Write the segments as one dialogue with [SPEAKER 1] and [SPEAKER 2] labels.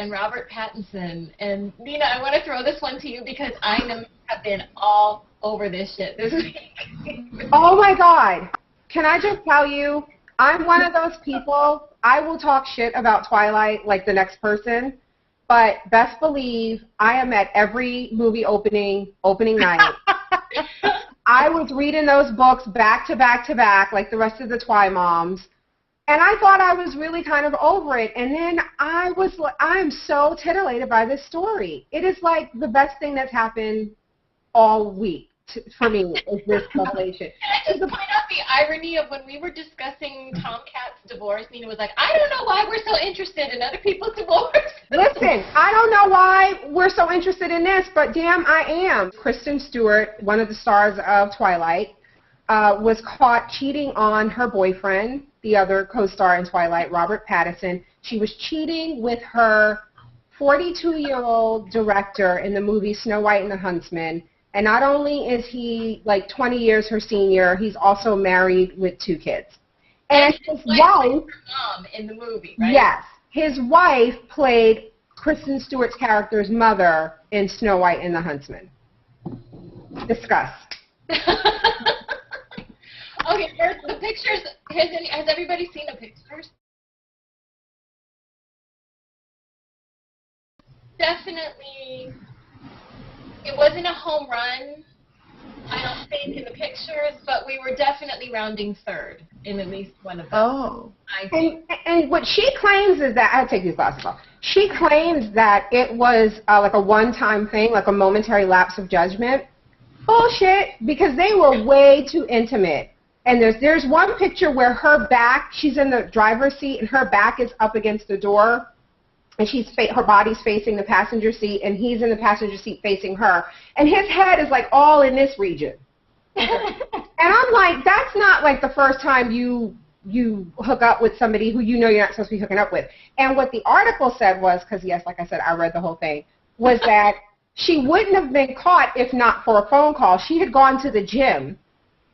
[SPEAKER 1] and Robert Pattinson. And, Nina, I want to throw this one to you because I know you have been all over this shit this week.
[SPEAKER 2] Oh, my God. Can I just tell you, I'm one of those people, I will talk shit about Twilight like the next person, but best believe I am at every movie opening night. I was reading those books back to back to back like the rest of the Twi moms, and I thought I was really kind of over it, and then I'm so titillated by this story. It is like the best thing that's happened all week. For me, is this revelation.
[SPEAKER 1] Can I just point out the irony of when we were discussing Tomcat's divorce, Nina was like, I don't know why we're so interested in other people's divorce.
[SPEAKER 2] Listen, I don't know why we're so interested in this, but damn, I am. Kristen Stewart, one of the stars of Twilight, was caught cheating on her boyfriend, the other co-star in Twilight, Robert Pattinson. She was cheating with her 42-year-old director in the movie Snow White and the Huntsman. And not only is he like 20 years her senior, he's also married with 2 kids. And his wife,
[SPEAKER 1] her mom in the movie, right?
[SPEAKER 2] Yes, his wife played Kristen Stewart's character's mother in Snow White and the Huntsman. Discuss.
[SPEAKER 1] Okay, first, the pictures. Has everybody seen the pictures? Definitely. It wasn't a home run, I don't think, in the pictures, but we were definitely rounding third in at least one of them.
[SPEAKER 2] Oh. And what she claims is that, I'll take these glasses off. She claims that it was like a one-time thing, like a momentary lapse of judgment. Bullshit, because they were way too intimate. And there's one picture where her back, she's in the driver's seat, and her back is up against the door. And her body's facing the passenger seat, and he's in the passenger seat facing her. And his head is, like, all in this region. And I'm like, that's not, like, the first time you hook up with somebody who you know you're not supposed to be hooking up with. And what the article said was, because, yes, like I said, I read the whole thing, was that she wouldn't have been caught if not for a phone call. She had gone to the gym,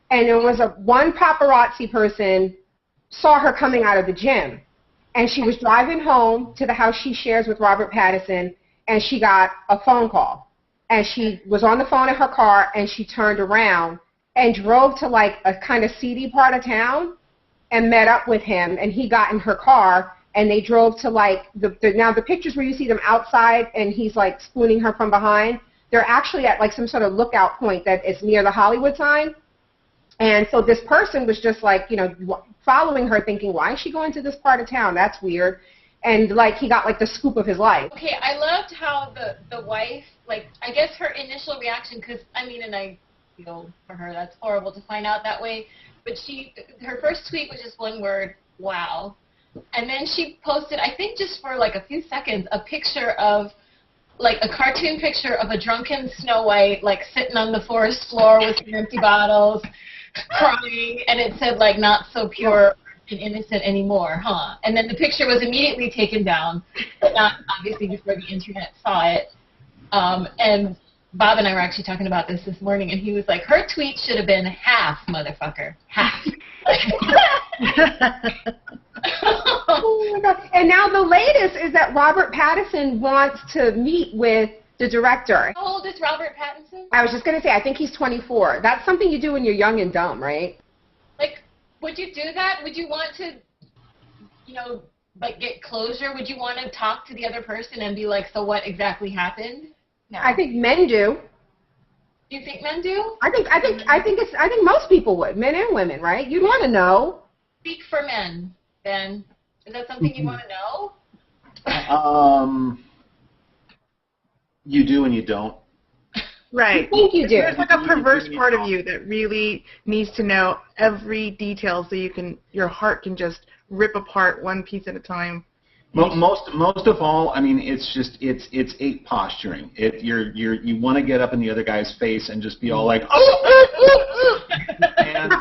[SPEAKER 2] and there was one paparazzi person saw her coming out of the gym. And she was driving home to the house she shares with Robert Pattinson, and she got a phone call. And she was on the phone in her car, and she turned around and drove to, like, a kind of seedy part of town and met up with him. And he got in her car, and they drove to, like, now the pictures where you see them outside and he's, like, spooning her from behind, they're actually at, like, some sort of lookout point that is near the Hollywood sign. And so this person was just like, you know, following her thinking, why is she going to this part of town? That's weird. And, like, he got, like, the scoop of his life.
[SPEAKER 1] Okay, I loved how the wife, like, I guess her initial reaction, because, I mean, and I feel for her, that's horrible to find out that way, but her first tweet was just one word, wow. And then she posted, I think just for, like, a few seconds, a picture of, like, a cartoon picture of a drunken Snow White, like, sitting on the forest floor with some empty bottles, crying, and it said, like, not so pure and innocent anymore, huh? And then the picture was immediately taken down, but not obviously before the internet saw it. And Bob and I were actually talking about this morning, and he was like, her tweet should have been half, motherfucker, half.
[SPEAKER 2] Oh my God. And now the latest is that Robert Pattinson wants to meet with the director.
[SPEAKER 1] How old is Robert Pattinson?
[SPEAKER 2] I was just going to say, I think he's 24. That's something you do when you're young and dumb, right?
[SPEAKER 1] Like, would you do that? Would you want to, you know, like, get closure? Would you want to talk to the other person and be like, so what exactly happened?
[SPEAKER 2] No. I think men do.
[SPEAKER 1] Do you think men do?
[SPEAKER 2] I think most people would, men and women, right? You'd want to know.
[SPEAKER 1] Speak for men, Ben. Is that something you want to know?
[SPEAKER 3] You do and you don't.
[SPEAKER 4] Right.
[SPEAKER 2] I think you do.
[SPEAKER 4] There's like a perverse part of you that really needs to know every detail so your heart can just rip apart one piece at a time.
[SPEAKER 3] Well, most of all, I mean, it's ape posturing. You want to get up in the other guy's face and just be all like, oh, and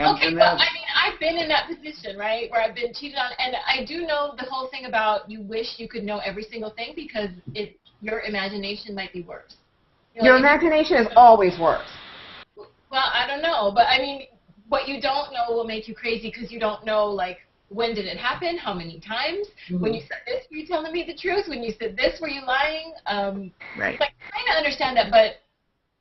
[SPEAKER 1] okay, well, I mean, I've been in that position, right, where I've been cheated on, and I do know the whole thing about you wish you could know every single thing because your imagination might be worse. You know,
[SPEAKER 2] your imagination is always worse.
[SPEAKER 1] Well, I don't know, but I mean, what you don't know will make you crazy because you don't know, like, when did it happen? How many times? When you said this, were you telling me the truth? When you said this, were you lying?
[SPEAKER 4] Right.
[SPEAKER 1] Like, I kind of understand that, but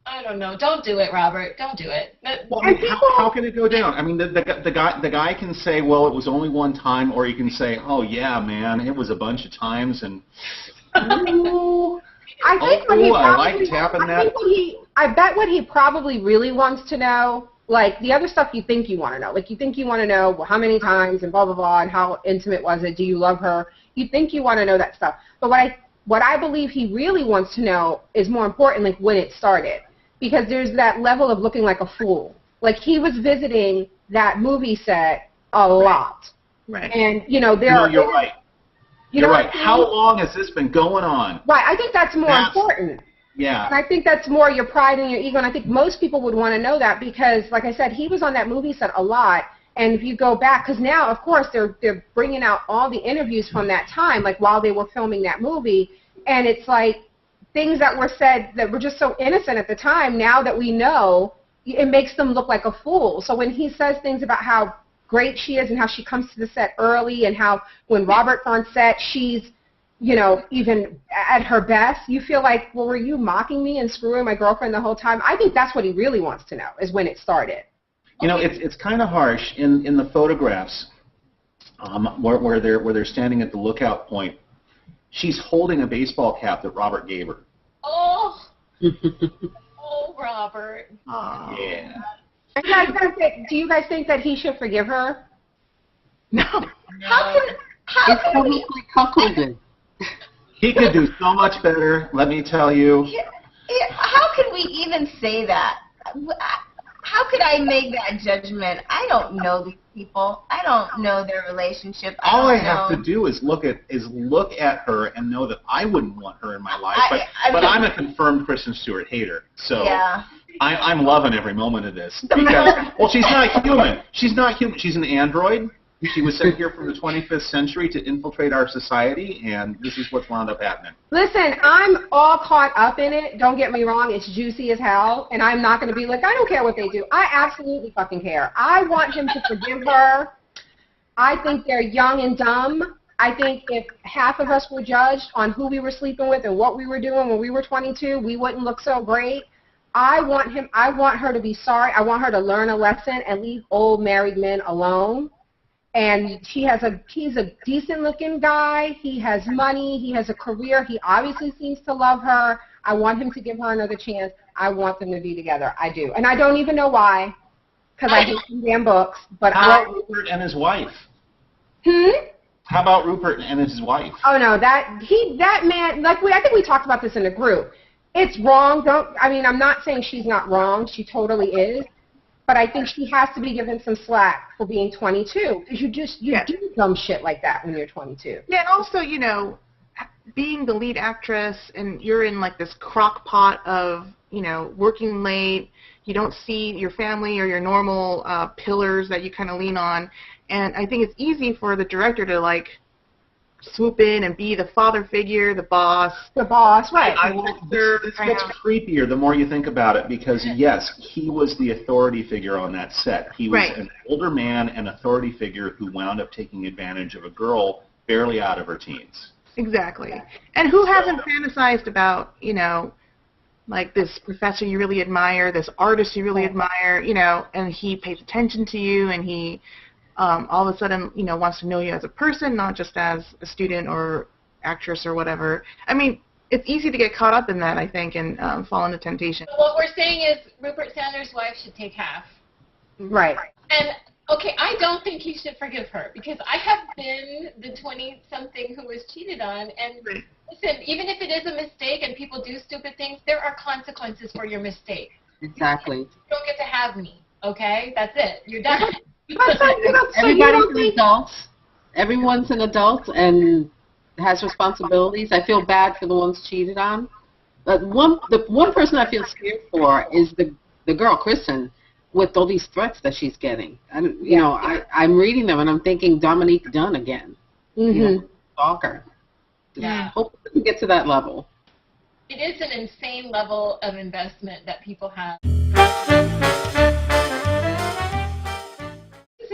[SPEAKER 1] I don't know. Don't do it, Robert. Don't do it.
[SPEAKER 3] Well, I mean, how can it go down? I mean, the guy can say, well, it was only one time, or you can say, oh yeah, man, it was a bunch of times, and ooh,
[SPEAKER 2] I think what he
[SPEAKER 3] I
[SPEAKER 2] probably,
[SPEAKER 3] like tapping that.
[SPEAKER 2] I bet what he probably really wants to know, like the other stuff you think you want to know, like you think you want to know, well, how many times and blah blah blah, and how intimate was it? Do you love her? You think you want to know that stuff, but what I believe he really wants to know is more important, like when it started. Because there's that level of looking like a fool. Like, he was visiting that movie set a lot.
[SPEAKER 4] Right.
[SPEAKER 2] And, you're
[SPEAKER 3] right. You're right. How long has this been going on?
[SPEAKER 2] Right. I think that's more important.
[SPEAKER 3] Yeah.
[SPEAKER 2] And I think that's more your pride and your ego. And I think most people would want to know that because, like I said, he was on that movie set a lot. And if you go back, because now, of course, they're bringing out all the interviews from that time, like while they were filming that movie. And it's like, things that were said that were just so innocent at the time, now that we know, it makes them look like a fool. So when he says things about how great she is and how she comes to the set early and how when Robert's on set, she's, even at her best, you feel like, well, were you mocking me and screwing my girlfriend the whole time? I think that's what he really wants to know, is when it started.
[SPEAKER 3] It's kind of harsh in the photographs where they're standing at the lookout point. She's holding a baseball cap that Robert gave her.
[SPEAKER 1] Oh. Oh, Robert.
[SPEAKER 4] Oh.
[SPEAKER 3] Yeah.
[SPEAKER 2] Do you guys think that he should forgive her?
[SPEAKER 4] No.
[SPEAKER 1] How
[SPEAKER 5] It's publicly cuckolded.
[SPEAKER 3] He could do so much better, let me tell you.
[SPEAKER 6] How could we even say that? How could I make that judgment? I don't know these people. I don't know their relationship.
[SPEAKER 3] All I have to do is look at her and know that I wouldn't want her in my life. But I'm a confirmed Kristen Stewart hater, so
[SPEAKER 6] yeah.
[SPEAKER 3] I'm loving every moment of this because she's not human. She's not human. She's an android. She was sent here from the 25th century to infiltrate our society, and this is what's wound up happening.
[SPEAKER 2] Listen, I'm all caught up in it. Don't get me wrong. It's juicy as hell, and I'm not going to be like, I don't care what they do. I absolutely fucking care. I want him to forgive her. I think they're young and dumb. I think if half of us were judged on who we were sleeping with and what we were doing when we were 22, we wouldn't look so great. I want her to be sorry. I want her to learn a lesson and leave old married men alone. And he's a decent-looking guy. He has money. He has a career. He obviously seems to love her. I want him to give her another chance. I want them to be together. I do. And I don't even know why, because I hate some damn books. But
[SPEAKER 3] How about Rupert and his wife? How about Rupert and his wife?
[SPEAKER 2] Oh, no, that man, I think we talked about this in the group. It's wrong. I'm not saying she's not wrong. She totally is. But I think she has to be given some slack for being 22, because you do dumb shit like that when you're 22.
[SPEAKER 4] Yeah, and also, being the lead actress and you're in like this crock pot of, working late, you don't see your family or your normal pillars that you kind of lean on, and I think it's easy for the director to like swoop in and be the father figure, the boss.
[SPEAKER 2] The boss, right.
[SPEAKER 3] This gets creepier the more you think about it, because yes, he was the authority figure on that set. He was an older man, an authority figure who wound up taking advantage of a girl barely out of her teens.
[SPEAKER 4] Exactly. And who hasn't fantasized about, like this professor you really admire, this artist you really admire, and he pays attention to you, and he all of a sudden, wants to know you as a person, not just as a student or actress or whatever. I mean, it's easy to get caught up in that, I think, and fall into temptation.
[SPEAKER 1] What we're saying is Rupert Sanders' wife should take half.
[SPEAKER 2] Right.
[SPEAKER 1] And, okay, I don't think he should forgive her, because I have been the 20-something who was cheated on, and listen, even if it is a mistake and people do stupid things, there are consequences for your mistake.
[SPEAKER 5] Exactly.
[SPEAKER 1] You don't get to have me, okay? That's it. You're done.
[SPEAKER 5] Everybody's an adult. Everyone's an adult and has responsibilities. I feel bad for the ones cheated on. But the one person I feel scared for is the girl, Kristen, with all these threats that she's getting. I'm reading them and I'm thinking Dominique Dunn again. Stalker.
[SPEAKER 1] Yeah.
[SPEAKER 5] Hope it doesn't get to that level.
[SPEAKER 1] It is an insane level of investment that people have.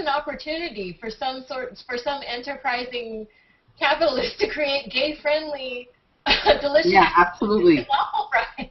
[SPEAKER 1] an opportunity for some enterprising capitalist to create gay-friendly, delicious
[SPEAKER 5] Yeah, absolutely.
[SPEAKER 1] waffle fries.